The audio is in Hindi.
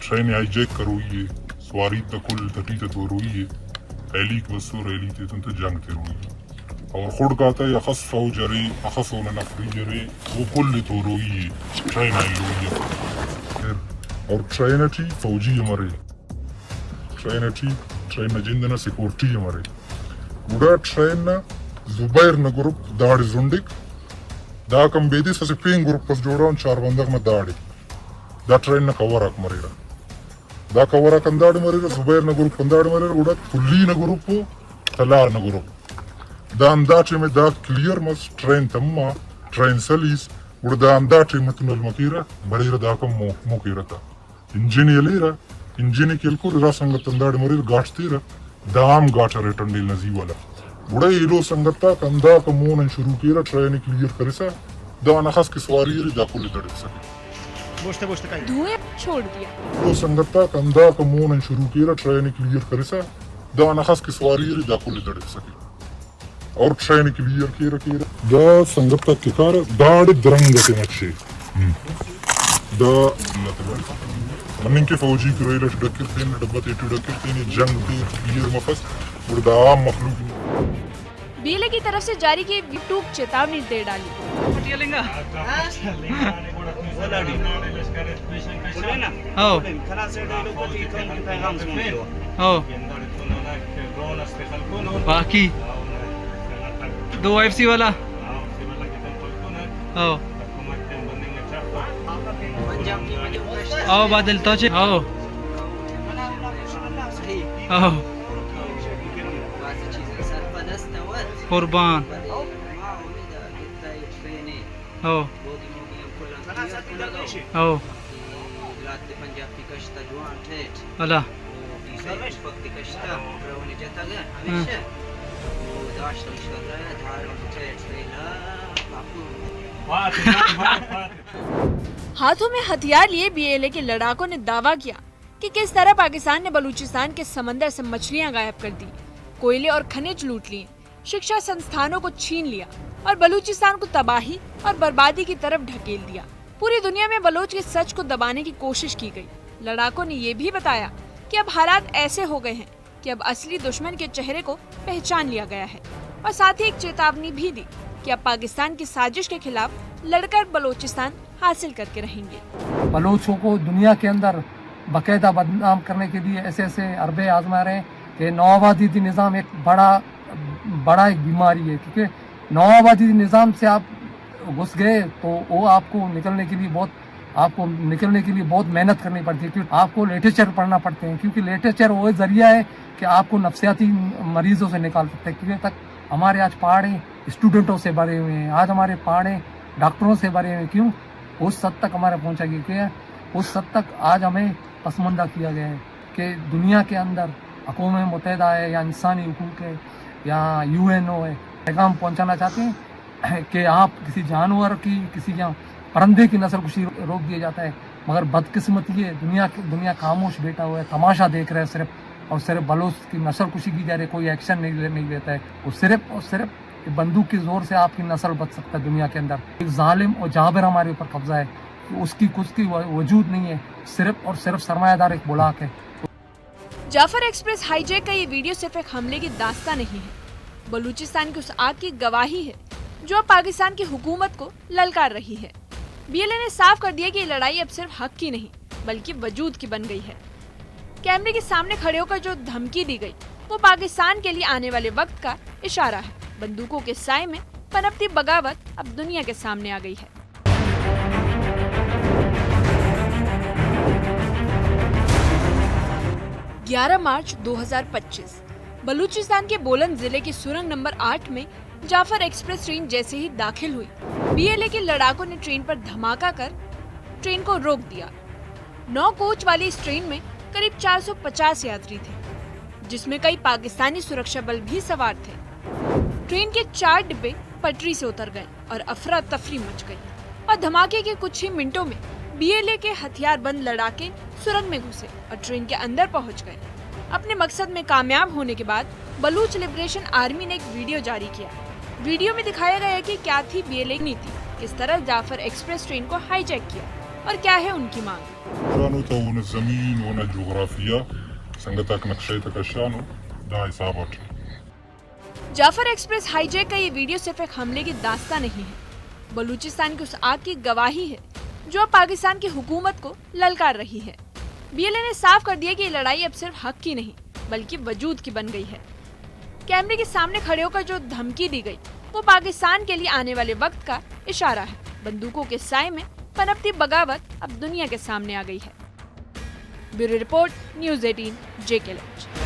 ट्रेन हाईजैक करोगी सवारी तकुल तटी तो रोई है रैली बसो रैली ते तुम तो जंग ते रोई और खुद कहता है अखस फौज रे अखस होना नफरी रे वो कुल तो रोई है ट्रेन आई रोई है और ट्रेन थी फौजी हमारे ट्रेन जिंदना सिक्योरिटी हमारे उड़ा ट्रेन जुबैर न ग्रुप दाड़ जुंडिक दा कम बेदी से पेंग ग्रुप पस जोड़ा 4 बंदक में दाड़ी दा ट्रेन न कवर आक मरेरा दा कवर कंदाड़ मरेरा जुबैर न ग्रुप कंदाड़ मरेरा उड़ा फुल्ली न ग्रुप तलार न ग्रुप दा अंदाचे में दा क्लियर मस ट्रेन तम्मा ट्रेन सलीस उड़ा दा अंदाचे में तुनल मकीरा मरेरा दा कम मोकेरा था इंजन येलेरा इंजन केलको रा संग तंदाड़ मरेरा गाछतीरा दाम गाचा रेटंडिल नजी वाला उड़ा येलो संगता कंदा कमोन शुरू किया ट्रेन क्लियर करेसा दा नखस की सवारी रे दा कुल दड़ सके धुएं छोड़ दिया। तो संगता कंदा कमोन शुरू किया ट्रेन क्लियर करेसा दा नखस की सवारी रे दा कुल दड़ सके और ट्रेन क्लियर किया दा संगता के कार दाड़ द्रंग के नक्शे दा मनिंग के फौजी करेला डक्कर थे डब्बा ते डक्कर थे जंग ते क्लियर मफस और दा मखलूक BLA की तरफ से जारी की यूट्यूब चेतावनी दे डाली। बाकी 2 FC वाला आओ बादल तो आओ कुर्बान अला हाथों में हथियार लिए BLA के लड़ाकों ने दावा किया कि किस तरह पाकिस्तान ने बलूचिस्तान के समंदर से मछलियां गायब कर दी, कोयले और खनिज लूट लिए, शिक्षा संस्थानों को छीन लिया और बलूचिस्तान को तबाही और बर्बादी की तरफ ढकेल दिया। पूरी दुनिया में बलोच के सच को दबाने की कोशिश की गई। लड़ाकों ने ये भी बताया कि अब हालात ऐसे हो गए हैं कि अब असली दुश्मन के चेहरे को पहचान लिया गया है और साथ ही एक चेतावनी भी दी कि अब पाकिस्तान की साजिश के खिलाफ लड़कर बलूचिस्तान हासिल करके रहेंगे। बलोचों को दुनिया के अंदर बाकायदा बदनाम करने के लिए ऐसे ऐसे अरबे आजमा रहे हैं कि नौआबादी निज़ाम एक बड़ा एक बीमारी है, क्योंकि नौआबादी निज़ाम से आप घुस गए तो वो आपको निकलने के लिए बहुत मेहनत करनी पड़ती है, क्योंकि आपको लिटरेचर पढ़ना पड़ते हैं, क्योंकि लिटरेचर वो जरिया है कि आपको नफ्सियाती मरीजों से निकाल सकते हैं। क्योंकि तक हमारे आज पहाड़े स्टूडेंटों से भरे हुए हैं, आज हमारे पहाड़े डॉक्टरों से भरे हुए हैं। क्यों? उस हद तक हमारा पहुंचा गया, उस हद तक आज हमें पसमानदा किया गया है कि दुनिया के अंदर अक़वाम मुत्तहिदा है या इंसानी हुकूक है या UNO है, पैगाम पहुंचाना चाहते हैं कि आप किसी जानवर की, किसी या परंदे की नस्ल कुशी रोक दिया जाता है, मगर बदकिस्मती है, दुनिया खामोश बैठा हुआ है, तमाशा देख रहा है सिर्फ और सिर्फ बलोच की नस्ल कुशी की जा रही है, कोई एक्शन नहीं लेता है। वो सिर्फ और सिर्फ बंदूक की जोर से आपकी नस्ल बच सकता है दुनिया के अंदर। एक जालिम और जाबिर हमारे ऊपर कब्जा है, उसकी वजूद नहीं है, सिर्फ और सिर्फ सरमायादार एक बुलाक है। जाफर एक्सप्रेस हाईजैक का ये वीडियो सिर्फ एक हमले की दास्तां नहीं है, बलूचिस्तान की उस आग की गवाही है जो अब पाकिस्तान की हुकूमत को ललकार रही है। बीएलए ने साफ कर दिया कि ये लड़ाई अब सिर्फ हक की नहीं बल्कि वजूद की बन गई है। कैमरे के सामने खड़े होकर जो धमकी दी गई वो पाकिस्तान के लिए आने वाले वक्त का इशारा है। बंदूकों के साए में पनपती बगावत अब दुनिया के सामने आ गई है। मार्च 2025 बलूचिस्तान के बोलन जिले की सुरंग नंबर 8 में जाफर एक्सप्रेस ट्रेन जैसे ही दाखिल हुई, बीएलए के लड़ाकों ने ट्रेन पर धमाका कर ट्रेन को रोक दिया। 9 कोच वाली इस ट्रेन में करीब 450 यात्री थे, जिसमें कई पाकिस्तानी सुरक्षा बल भी सवार थे। ट्रेन के 4 डिब्बे पटरी से उतर गए और अफरा तफरी मच गई और धमाके के कुछ ही मिनटों में बीएलए के हथियारबंद लड़ाके सुरंग में घुसे और ट्रेन के अंदर पहुंच गए। अपने मकसद में कामयाब होने के बाद बलूच लिबरेशन आर्मी ने एक वीडियो जारी किया। वीडियो में दिखाया गया है कि क्या थी बीएलए की नीति, किस तरह जाफर एक्सप्रेस ट्रेन को हाईजैक किया और क्या है उनकी मांग। जाफर एक्सप्रेस हाईजैक का ये वीडियो सिर्फ एक हमले की दास्तां नहीं है, बलूचिस्तान की उस आग की गवाही है जो अब पाकिस्तान की हुकूमत को ललकार रही है। बीएलए ने साफ कर दिया कि ये लड़ाई अब सिर्फ हक की नहीं बल्कि वजूद की बन गई है। कैमरे के सामने खड़े होकर जो धमकी दी गई वो पाकिस्तान के लिए आने वाले वक्त का इशारा है। बंदूकों के साए में पनपती बगावत अब दुनिया के सामने आ गई है। Bureau report, news 18 JK Lounge।